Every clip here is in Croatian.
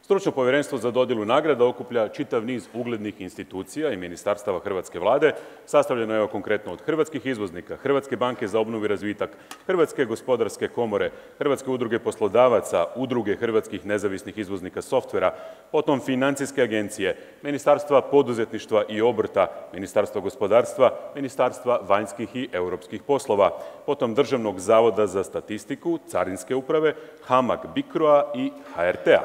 Stručno povjerenstvo za dodjelu nagrada okuplja čitav niz uglednih institucija i ministarstava Hrvatske vlade, sastavljeno je konkretno od hrvatskih izvoznika, Hrvatske banke za obnovu i razvitak, Hrvatske gospodarske komore, Hrvatske udruge poslodavaca, Udruge hrvatskih nezavisnih izvoznika softvera, potom Financijske agencije, Ministarstva poduzetništva i obrta, Ministarstva gospodarstva, Ministarstva vanjskih i europskih poslova, potom Državnog zavoda za statistiku, Carinske uprave, HAMAG Bicroa i HRT-a.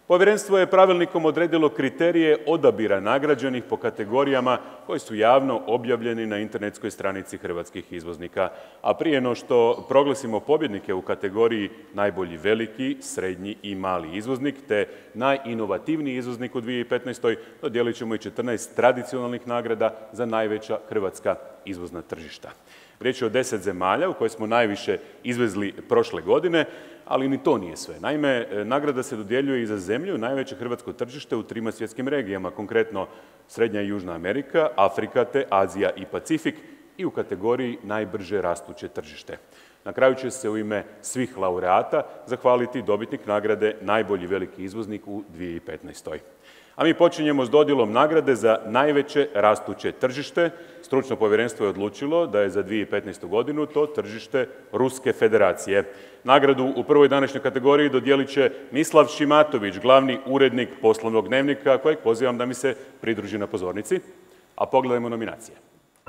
Povjerenstvo je pravilnikom odredilo kriterije odabira nagrađenih po kategorijama koji su javno objavljeni na internetskoj stranici hrvatskih izvoznika. A prije no što proglasimo pobjednike u kategoriji najbolji veliki, srednji i mali izvoznik te najinovativniji izvoznik u 2015. dodijelit ćemo i 14 tradicionalnih nagrada za najveća hrvatska izvozna tržišta. Riječ je o 10 zemalja u koje smo najviše izvezli prošle godine, ali ni to nije sve. Naime, nagrada se dodjeljuje i za zemlju najveće hrvatsko tržište u 3 svjetskim regijama, konkretno Srednja i Južna Amerika, Afrika te Azija i Pacifik i u kategoriji najbrže rastuće tržište. Na kraju će se u ime svih laureata zahvaliti dobitnik nagrade najbolji veliki izvoznik u 2015. A mi počinjemo s dodjelom nagrade za najveće rastuće tržište. Stručno povjerenstvo je odlučilo da je za 2015. godinu to tržište Ruske federacije. Nagradu u prvoj današnjoj kategoriji dodijelit će Mislav Šimatović, glavni urednik Poslovnog dnevnika, kojeg pozivam da mi se pridruži na pozornici. A pogledajmo nominacije.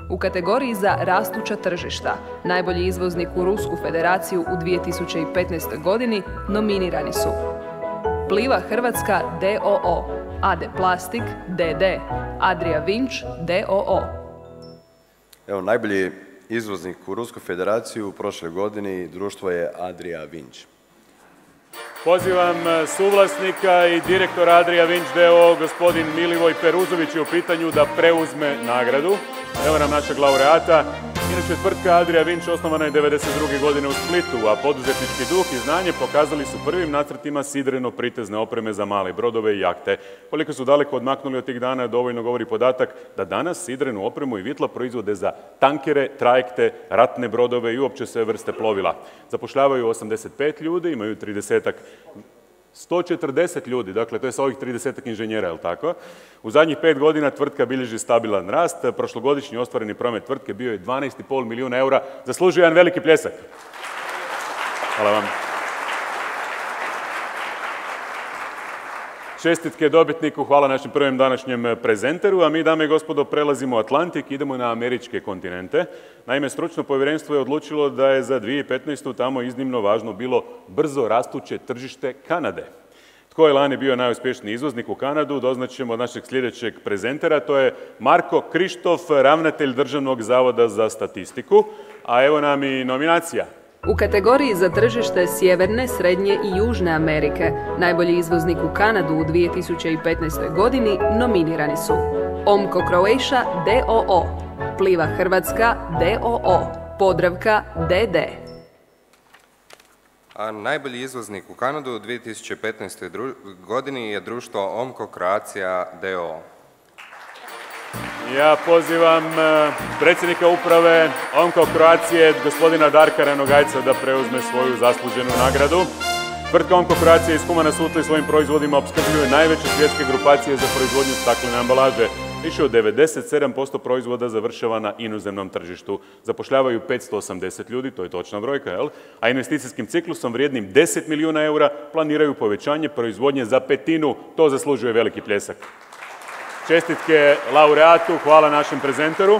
U kategoriji za rastuća tržišta, najbolji izvoznik u Rusku federaciju u 2015. godini nominirani su Pliva Hrvatska d.o.o., AD Plastik d.d., Adria Vinč d.o.o. Evo, najbolji izvoznik u Rusku federaciju u prošloj godini društvo je Adria Vinč. Pozivam suvlasnika i direktora Adria Vinč d.o.o. gospodin Milivoj Peruzović je u pitanju da preuzme nagradu. Evo nam našeg laureata. Inače, tvrtka Adria Vinč osnovana je 1992. godine u Splitu, a poduzetnički duh i znanje pokazali su prvim nacrtima sidreno-pritezne opreme za male brodove i jahte. Koliko su daleko odmaknuli od tih dana, dovoljno govori podatak da danas sidrenu opremu i vitla proizvode za tankere, trajekte, ratne brodove i uopće sve vrste plovila. Zapošljavaju 85 ljudi, imaju 140 ljudi, dakle to je sa ovih 30 inženjera, je li tako? U zadnjih 5 godina tvrtka bilježi stabilan rast, prošlogodišnji ostvareni promet tvrtke bio je 12,5 milijuna eura, zaslužuje jedan veliki pljesak. Hvala vam. Čestitke dobitniku, hvala našem prvom današnjem prezenteru, a mi, dame i gospodo, prelazimo Atlantik, idemo na američke kontinente. Naime, stručno povjerenstvo je odlučilo da je za 2015. tamo iznimno važno bilo brzo rastuće tržište Kanade. Tko je lani bio najuspješniji izvoznik u Kanadu, doznaćemo od našeg sljedećeg prezentera, to je Marko Krištof, ravnatelj Državnog zavoda za statistiku, a evo nam i nominacija. U kategoriji za tržište Sjeverne, Srednje i Južne Amerike, najbolji izvoznik u Kanadu u 2015. godini nominirani su Omco Croatia d.o.o., Pliva Hrvatska d.o.o., Podravka d.d. A najbolji izvoznik u Kanadu u 2015. godini je društvo Omco Croatia d.o.o. Ja pozivam predsjednika uprave Omco Croacije, gospodina Darka Ranogajca, da preuzme svoju zasluženu nagradu. Tvrtka Omco Croacija iz Humana Sutli svojim proizvodima opskrbljuje najveće svjetske grupacije za proizvodnju staklene ambalaže. Više od 97% proizvoda završava na inozemnom tržištu. Zapošljavaju 580 ljudi, to je točna brojka, jel? A investicijskim ciklusom vrijednim 10 milijuna eura planiraju povećanje proizvodnje za 1/5. To zaslužuje veliki pljesak. Čestitke laureatu, hvala našem prezenteru.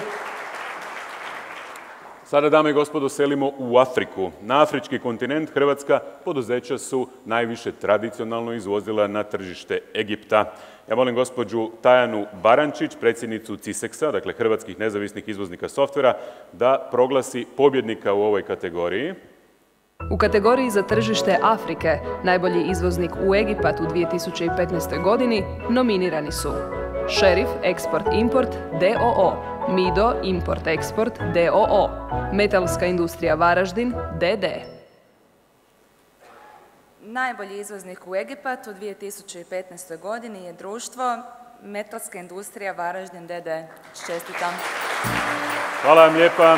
Sada, dame i gospodo, selimo u Afriku. Na afrički kontinent hrvatska poduzeća su najviše tradicionalno izvozila na tržište Egipta. Ja molim gospođu Tajanu Barančić, predsjednicu CISEX-a, dakle Hrvatskih nezavisnih izvoznika softvera, da proglasi pobjednika u ovoj kategoriji. U kategoriji za tržište Afrike, najbolji izvoznik u Egipat u 2015. godini nominirani su Šerif Export Import d.o.o., Mido Import Export d.o.o., Metalska industrija Varaždin d.d. Najbolji izvoznik u Egipat u 2015. godini je društvo Metalska industrija Varaždin d.d. Čestitam. Hvala vam lijepa.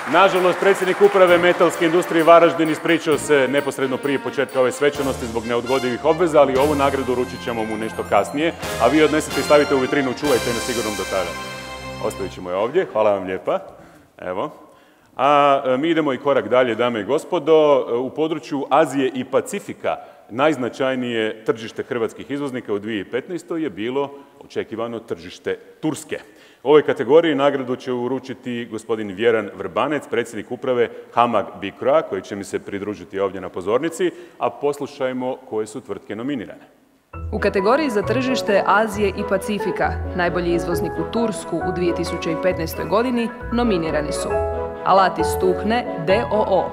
Nažalost, predsjednik uprave metalske industrije Varaždin ispričao se neposredno prije početka ove svečanosti zbog neodgodivih obveza, ali ovu nagradu uručit ćemo mu nešto kasnije, a vi odnesete i stavite u vitrinu, čuvajte na sigurnom do tada. Ostavit ćemo je ovdje, hvala vam lijepa. Evo. A mi idemo i korak dalje, dame i gospodo. U području Azije i Pacifika najznačajnije tržište hrvatskih izvoznika u 2015. je bilo očekivano tržište Turske. U ovoj kategoriji nagradu će uručiti gospodin Vjeran Vrbanec, predsjednik uprave HAMAG BICRO-a, koji će mi se pridružiti ovdje na pozornici, a poslušajmo koje su tvrtke nominirane. U kategoriji za tržište Azije i Pacifika najbolji izvoznik u Tursku u 2015. godini nominirani su Alati Stuhne d.o.o.,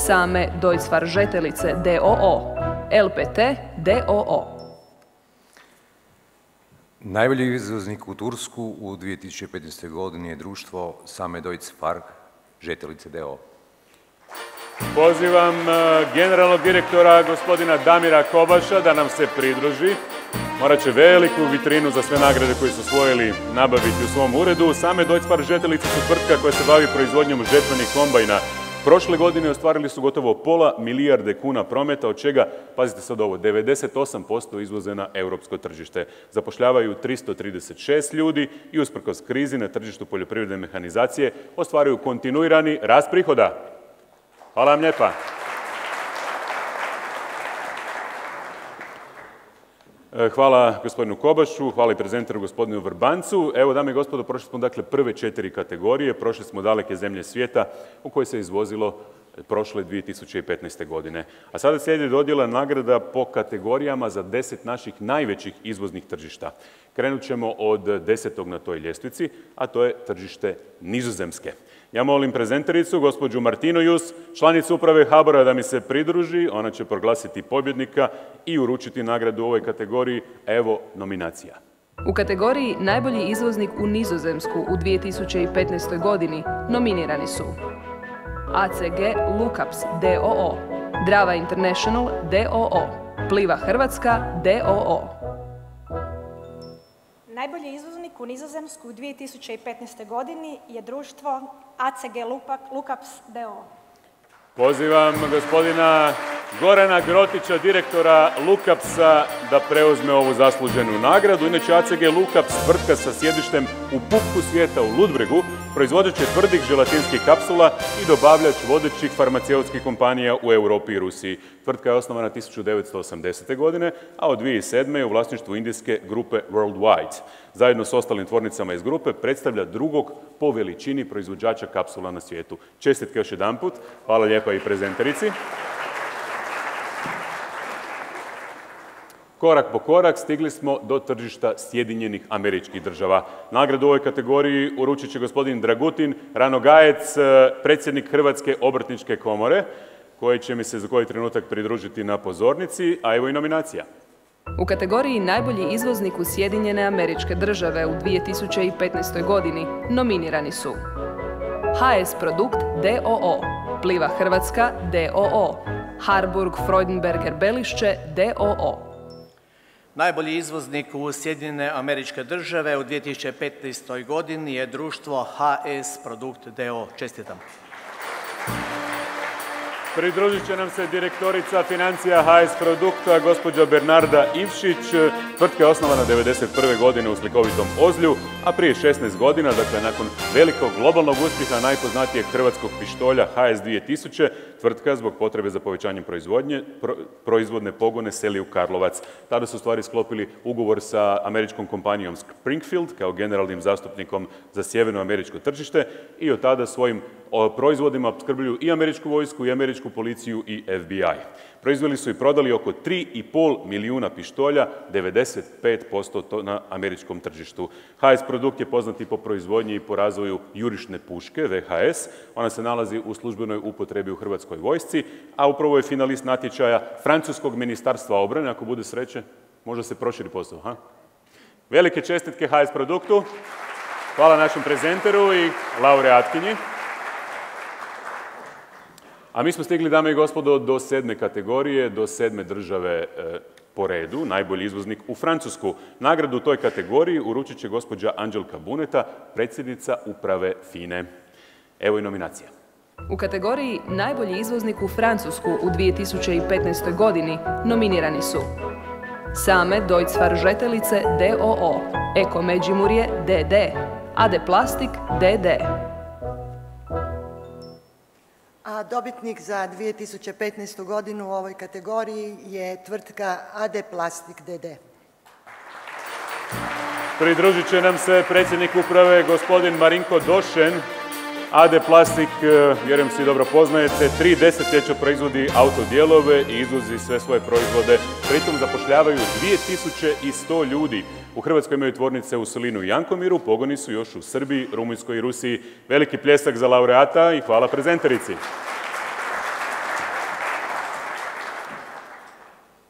Same Deutzfar Žetelice d.o.o., LPT d.o.o. Najbolji izvoznik u Tursku u 2015. godini je društvo Same Deutzfar Žetelice d.o.o. Pozivam generalnog direktora gospodina Damira Kobaša da nam se pridruži. Morat će veliku vitrinu za sve nagrade koje su osvojili nabaviti u svom uredu. Same Deutzfar Žetelice su tvrtka koja se bavi proizvodnjom žetvenih kombajna. Prošle godine ostvarili su gotovo pola milijarde kuna prometa, od čega, pazite sad ovo, 98% izvoze na europsko tržište. Zapošljavaju 336 ljudi i usprkos krizi na tržištu poljoprivredne mehanizacije ostvaruju kontinuirani rast prihoda. Hvala vam lijepa. Hvala gospodinu Kobašu, hvala i prezenteru gospodinu Vrbancu. Evo, dame i gospodo, prošli smo dakle prve 4 kategorije, prošli smo daleke zemlje svijeta u koje se izvozilo prošle 2015. godine. A sada slijedi dodjela nagrada po kategorijama za 10 naših najvećih izvoznih tržišta. Krenut ćemo od 10. na toj ljestvici, a to je tržište Nizozemske. Ja molim prezentericu, gospođu Martinu Jus, članicu uprave HBOR-a, da mi se pridruži. Ona će proglasiti pobjednika i uručiti nagradu u ovoj kategoriji. Evo nominacija. U kategoriji najbolji izvoznik u Nizozemsku u 2015. godini nominirani su ACG Lukaps d.o.o., Drava International d.o.o., Pliva Hrvatska d.o.o. Najbolji izvoznik u Nizozemsku u 2015. godini je društvo ACG Lukaps d.o.o. Pozivam gospodina Gorana Grotića, direktora Lukapsa, da preuzme ovu zasluženu nagradu. Inače, ACG Lukaps, tvrtka sa sjedištem u pupku svijeta u Ludbregu, proizvođač je tvrdih želatinskih kapsula i dobavljač vodećih farmaceutskih kompanija u Europi i Rusiji. Tvrtka je osnovana 1980. godine, a od 2007. je u vlasništvu indijske grupe Worldwide. Zajedno s ostalim tvornicama iz grupe predstavlja drugog po veličini proizvođača kapsula na svijetu. Čestitke još jedanput. Hvala lijepa i prezenterici. Korak po korak stigli smo do tržišta Sjedinjenih Američkih Država. Nagradu u ovoj kategoriji uručit će gospodin Dragutin Ranogajec, predsjednik Hrvatske obrtničke komore, koji će mi se za koji trenutak pridružiti na pozornici, a evo i nominacija. U kategoriji najbolji izvoznik u Sjedinjene Američke Države u 2015. godini nominirani su HS Produkt d.o.o., Pliva Hrvatska d.o.o., Harburg Freudenberger Belišće d.o.o. Najbolji izvoznik u Sjedinjene Američke Države u 2015. godini je društvo HS Produkt d.o.o. Čestitam. Pridružit će nam se direktorica financija HS Produkta, gospođa Bernarda Ivšić. Tvrtka je osnovana 1991. godine u slikovitom Ozlju, a prije 16 godina, dakle nakon velikog globalnog uspjeha najpoznatijeg hrvatskog pištolja HS 2000, tvrtka zbog potrebe za povećanjem proizvodnje, proizvodne pogone seli u Karlovac. Tada su u stvari sklopili ugovor sa američkom kompanijom Springfield kao generalnim zastupnikom za sjevernoameričko tržište i od tada svojim proizvodima opskrbljuju i američku vojsku, i američku policiju, i FBI. Proizveli su i prodali oko 3,5 milijuna pištolja, 95% na američkom tržištu. HS Produkt je poznat i po proizvodnji i po razvoju jurišne puške, VHS. Ona se nalazi u službenoj upotrebi u Hrvatskoj vojsci, a upravo je finalist natječaja Francuskog ministarstva obrane. Ako bude sreće, možda se proširi posao. Ha? Velike čestitke HS Produktu. Hvala našem prezenteru i laureatkinji. A mi smo stigli, dame i gospodo, do 7. kategorije, do 7. države po redu, najbolji izvoznik u Francusku. Nagradu u toj kategoriji uručit će gospođa Anđelka Buneta, predsjednica uprave FINE. Evo i nominacija. U kategoriji Najbolji izvoznik u Francusku u 2015. godini nominirani su Same Deutz-Fahr Žetelice d.o.o., Eko Međimurje d.d., AD Plastik d.d. A dobitnik za 2015. godinu u ovoj kategoriji je tvrtka AD Plastik d.d. Pridružit će nam se predsjednik uprave, gospodin Marinko Došen. AD Plastik, vjerujem svi dobro poznajete, 3 desetljeća proizvodi autodijelove i izvozi sve svoje proizvode. Pritom zapošljavaju 2100 ljudi. U Hrvatskoj imaju tvornice u Solinu i Jankomiru, pogoni su još u Srbiji, Rumunjskoj i Rusiji. Veliki pljesak za laureata i hvala prezenterici.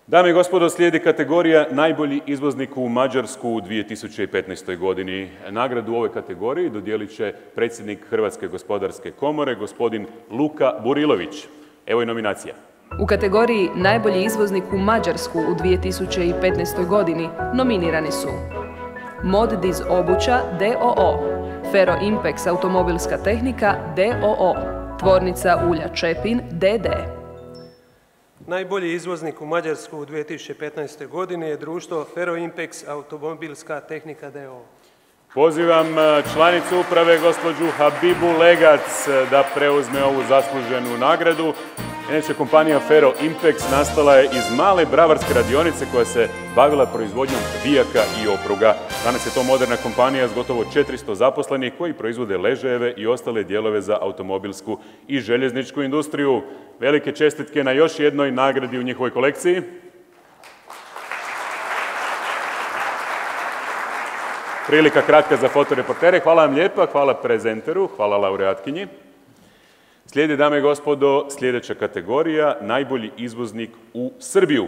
Dame i gospodo, slijedi kategorija Najbolji izvoznik u Mađarsku u 2015. godini. Nagradu u ovoj kategoriji dodijelit će predsjednik Hrvatske gospodarske komore, gospodin Luka Burilović. Evo i nominacija. U kategoriji Najbolji izvoznik u Mađarsku u 2015. godini nominirani su Mod Diz Obuća d.o.o., Fero Impex automobilska tehnika d.o.o., Tvornica ulja Čepin d.d. Najbolji izvoznik u Mađarsku u 2015. godini je društvo Fero Impex automobilska tehnika d.o.o. Pozivam članicu uprave, gospođu Habibu Legac, da preuzme ovu zasluženu nagradu. Inače, kompanija Fero Impex nastala je iz male bravarske radionice koja se bavila proizvodnjom vijaka i opruga. Danas je to moderna kompanija s gotovo 400 zaposlenih koji proizvode ležajeve i ostale dijelove za automobilsku i željezničku industriju. Velike čestitke na još jednoj nagradi u njihovoj kolekciji. Prilika kratka za fotoreportere. Hvala vam lijepa, hvala prezenteru, hvala laureatkinji. Slijedi, dame i gospodo, sljedeća kategorija, Najbolji izvoznik u Srbiju.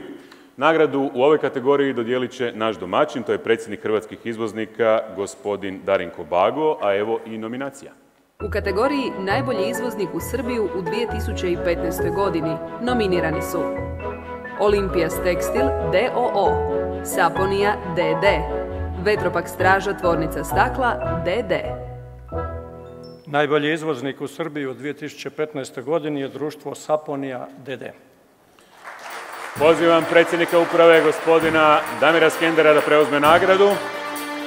Nagradu u ovoj kategoriji dodijelit će naš domaćin, to je predsjednik hrvatskih izvoznika, gospodin Darinko Bago, a evo i nominacija. U kategoriji Najbolji izvoznik u Srbiju u 2015. godini nominirani su Olimpias Tekstil d.o.o., Saponija d.d., Vetropak Straža tvornica stakla d.d. Najbolji izvoznik u Srbiji u 2015. godini je društvo Saponija d.d. Pozivam predsjednika uprave, gospodina Damira Skendera, da preuzme nagradu.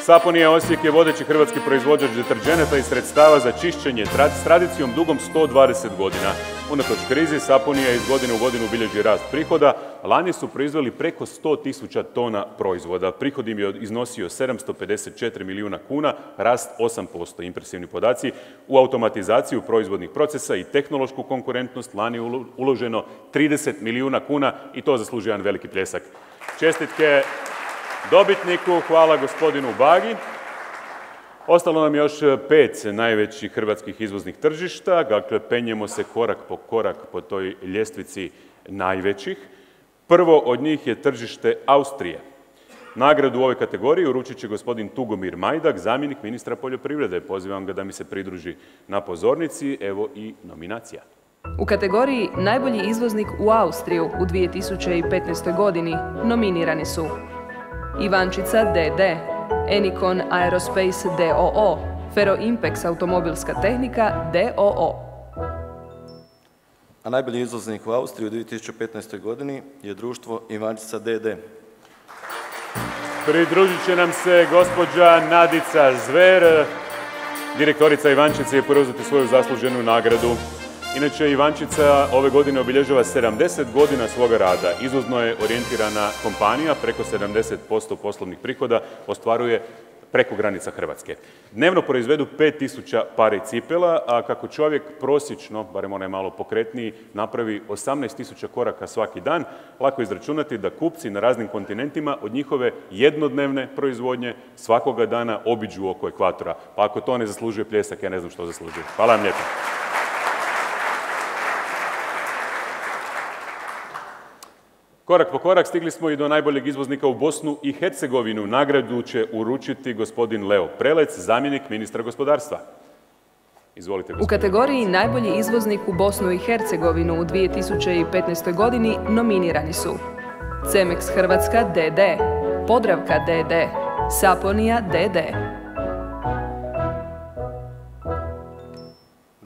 Saponija Osijek je vodeći hrvatski proizvođač deterdženata i sredstava za čišćenje s tradicijom dugom 120 godina. Unatoč krizi, Saponija iz godine u godinu bilježi rast prihoda. Lani su proizveli preko 100.000 tona proizvoda. Prihod im je iznosio 754 milijuna kuna, rast 8%. Impresivni podaci. U automatizaciju proizvodnih procesa i tehnološku konkurentnost lani je uloženo 30 milijuna kuna i to zaslužuje jedan veliki pljesak. Čestitke dobitniku, hvala gospodinu Bagi. Ostalo nam još 5 najvećih hrvatskih izvoznih tržišta, dakle penjemo se korak po korak po toj ljestvici najvećih. Prvo od njih je tržište Austrije. Nagradu u ovoj kategoriji uručit će gospodin Tugomir Majdak, zamjenik ministra poljoprivrede. Pozivam ga da mi se pridruži na pozornici, evo i nominacija. U kategoriji Najbolji izvoznik u Austriju u 2015. godini nominirani su Ivančica d.d., Enikon Aerospace d.o.o., Fero Impex automobilska tehnika d.o.o. A najbolji izvoznik u Austriji u 2015. godini je društvo Ivančica d.d. Pridružit će nam se gospođa Nadica Zver, direktorica Ivančice, je preuzeti svoju zasluženu nagradu. Inače, Ivančica ove godine obilježava 70 godina svoga rada. Izvozno je orijentirana kompanija, preko 70% poslovnih prihoda ostvaruje preko granica Hrvatske. Dnevno proizvedu 5000 pari cipela, a kako čovjek prosječno, barem onaj malo pokretniji, napravi 18.000 koraka svaki dan, lako izračunati da kupci na raznim kontinentima od njihove jednodnevne proizvodnje svakoga dana obiđu oko ekvatora. Pa ako to ne zaslužuje pljesak, ja ne znam što zaslužuje. Hvala vam lijepo. Korak po korak stigli smo i do najboljeg izvoznika u Bosnu i Hercegovinu. Nagradu će uručiti gospodin Leo Prelec, zamjenik ministra gospodarstva. Izvolite, gospodine. U kategoriji Najbolji izvoznik u Bosnu i Hercegovinu u 2015. godini nominirani su Cemex Hrvatska d.d., Podravka d.d., Saponija d.d.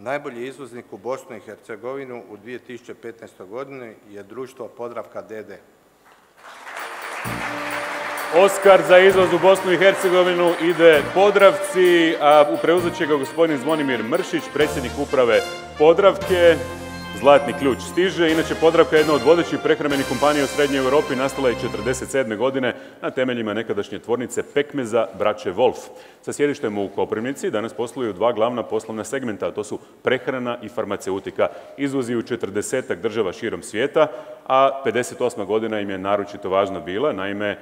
Najbolji izvoznik u Bosnu i Hercegovinu u 2015. godini je društvo Podravka d.d. Oskar za izvoz u Bosnu i Hercegovinu ide Podravci, a preuzet će ga gospodin Zvonimir Mršić, predsjednik uprave Podravke. Zlatni ključ stiže. Inače, Podravka je jedna od vodećih prehrambenih kompanija u Srednjoj Europi, nastala je 1947. godine na temeljima nekadašnje tvornice pekmeza braće Wolf. Sa sjedištem u Koprivnici danas posluju dva glavna poslovna segmenta, a to su prehrana i farmaceutika. Izvozi u 40 država širom svijeta, a 58. godina im je naročito važna bila. Naime,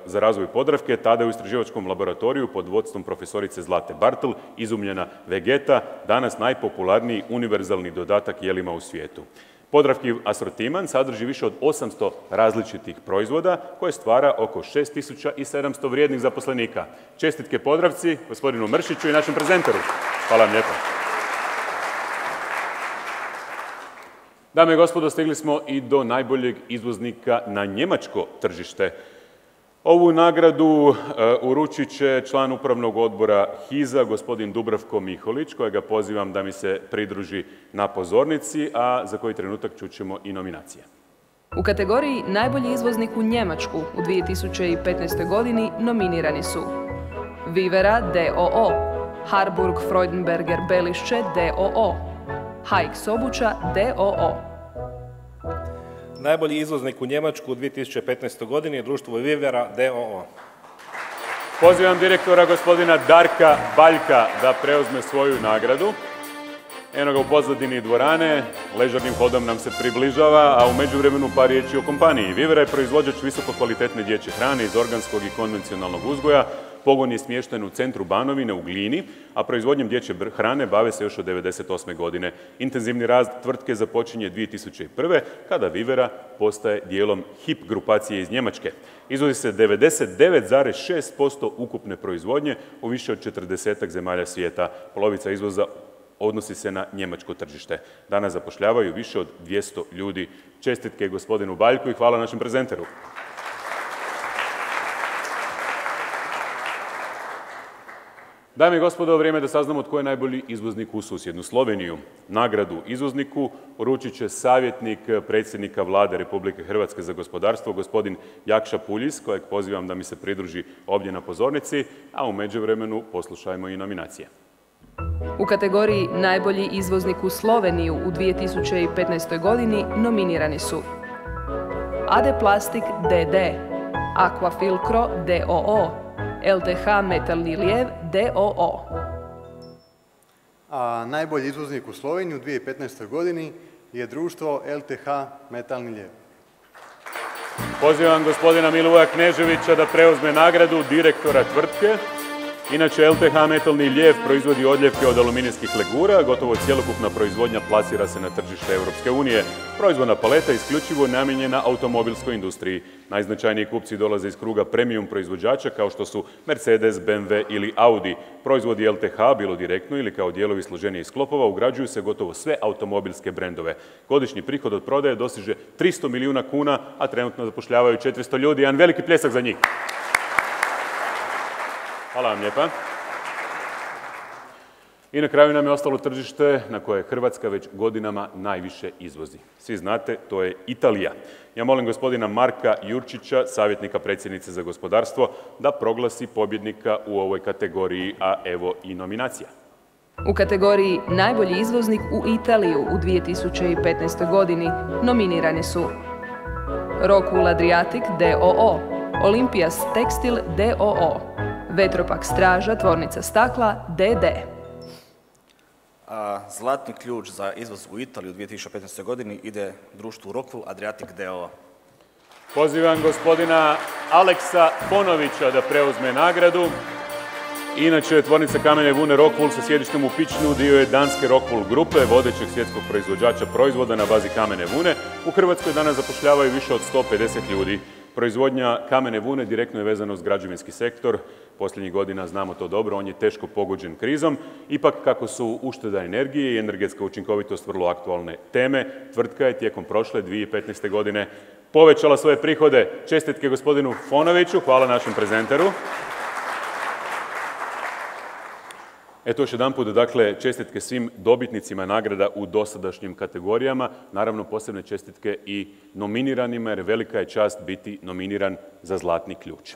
za razvoj Podravke tada je u istraživačkom laboratoriju pod vodstvom profesorice Zlate Bartl izumljena Vegeta, danas najpopularniji univerzalni dodatak jelima u svijetu. Podravki asortiman sadrži više od 800 različitih proizvoda koje stvara oko 6700 vrijednih zaposlenika. Čestitke Podravci, gospodinu Mršiću i našem prezenteru. Hvala vam lijepo. Dame i gospodo, stigli smo i do najboljeg izvoznika na njemačko tržište. Ovu nagradu uručit će član upravnog odbora HIZ-a, gospodin Dubravko Miholić, kojega pozivam da mi se pridruži na pozornici, a za koji trenutak čućemo i nominacije. U kategoriji Najbolji izvoznik u Njemačku u 2015. godini nominirani su Vivera d.o.o., Harburg Freudenberger Belišće d.o.o., Haik Sobuča d.o.o. Najbolji izvoznik u Njemačku u 2015. godini je društvo Vivera d.o.o. Pozivam direktora gospodina Darka Baljka da preuzme svoju nagradu. Eno ga u pozadini dvorane, ležarnim hodom nam se približava, a u međuvremenu par riječi o kompaniji. Vivera je proizvođač visoko kvalitetne dječje hrane iz organskog i konvencionalnog uzgoja. Pogon je smješten u centru Banovine u Glini, a proizvodnjom dječje hrane bave se još od 1998. godine. Intenzivni rast tvrtke započinje 2001. kada Vivera postaje dijelom HIP grupacije iz Njemačke. Izvozi se 99,6% ukupne proizvodnje u više od 40 zemalja svijeta. Polovica izvoza odnosi se na njemačko tržište. Danas zapošljavaju više od 200 ljudi. Čestitke gospodinu Baljku i hvala našem prezenteru. Dame i gospodo, vrijeme je da saznamo tko je najbolji izvoznik u susjednu Sloveniju. Nagradu izvozniku uručit će savjetnik predsjednika Vlade Republike Hrvatske za gospodarstvo, gospodin Jakša Puljis, kojeg pozivam da mi se pridruži ovdje na pozornici, a u međuvremenu poslušajmo i nominacije. U kategoriji Najbolji izvoznik u Sloveniju u 2015. godini nominirani su AD Plastik d.d., Aquafilcro d.o.o., LTH Metalni lijev d.o.o. A najbolji izvoznik u Sloveniji u 2015. godini je društvo LTH Metalni lijev. Pozivam gospodina Milovoja Kneževića da preuzme nagradu direktora tvrtke. Inače, LTH Metalni lijev proizvodi odljevke od aluminijskih legura, gotovo cjelokupna proizvodnja plasira se na tržište Europske unije. Proizvodna paleta isključivo namijenjena automobilskoj industriji. Najznačajniji kupci dolaze iz kruga premium proizvođača kao što su Mercedes, BMW ili Audi. Proizvodi LTH, bilo direktno ili kao dijelovi složenijih sklopova, ugrađuju se gotovo sve automobilske brendove. Godišnji prihod od prodaje dosiže 300 milijuna kuna, a trenutno zapošljavaju 400 ljudi. Jedan veliki pljesak za njih. Hvala vam lijepa. I na kraju nam je ostalo tržište na koje Hrvatska već godinama najviše izvozi. Svi znate, to je Italija. Ja molim gospodina Marka Jurčića, savjetnika predsjednice za gospodarstvo, da proglasi pobjednika u ovoj kategoriji, a evo i nominacija. U kategoriji Najbolji izvoznik u Italiju u 2015. godini nominirani su Rockwool Adriatic d.o.o., Olympias Tekstil d.o.o., Vetropak Straža, tvornica stakla, d.d. Zlatni ključ za izvoz u Italiju u 2015. godini ide društvu Rockwool Adriatic d.o.o. Pozivam gospodina Aleksa Ponovića da preuzme nagradu. Inače, tvornica kamene vune Rockwool sa sjedištem u Pičnu dio je danske Rockwool grupe, vodećeg svjetskog proizvođača proizvoda na bazi kamene vune. U Hrvatskoj danas zapošljavaju više od 150 ljudi. Proizvodnja kamene vune direktno je vezana uz građevinski sektor. Posljednjih godina, znamo to dobro, on je teško pogođen krizom. Ipak, kako su ušteda energije i energetska učinkovitost vrlo aktualne teme, tvrtka je tijekom prošle 2015. godine povećala svoje prihode. Čestitke gospodinu Fonoviću, hvala našem prezenteru. Eto još jedanput, dakle, čestitke svim dobitnicima nagrada u dosadašnjim kategorijama. Naravno, posebne čestitke i nominiranima, jer velika je čast biti nominiran za Zlatni ključ.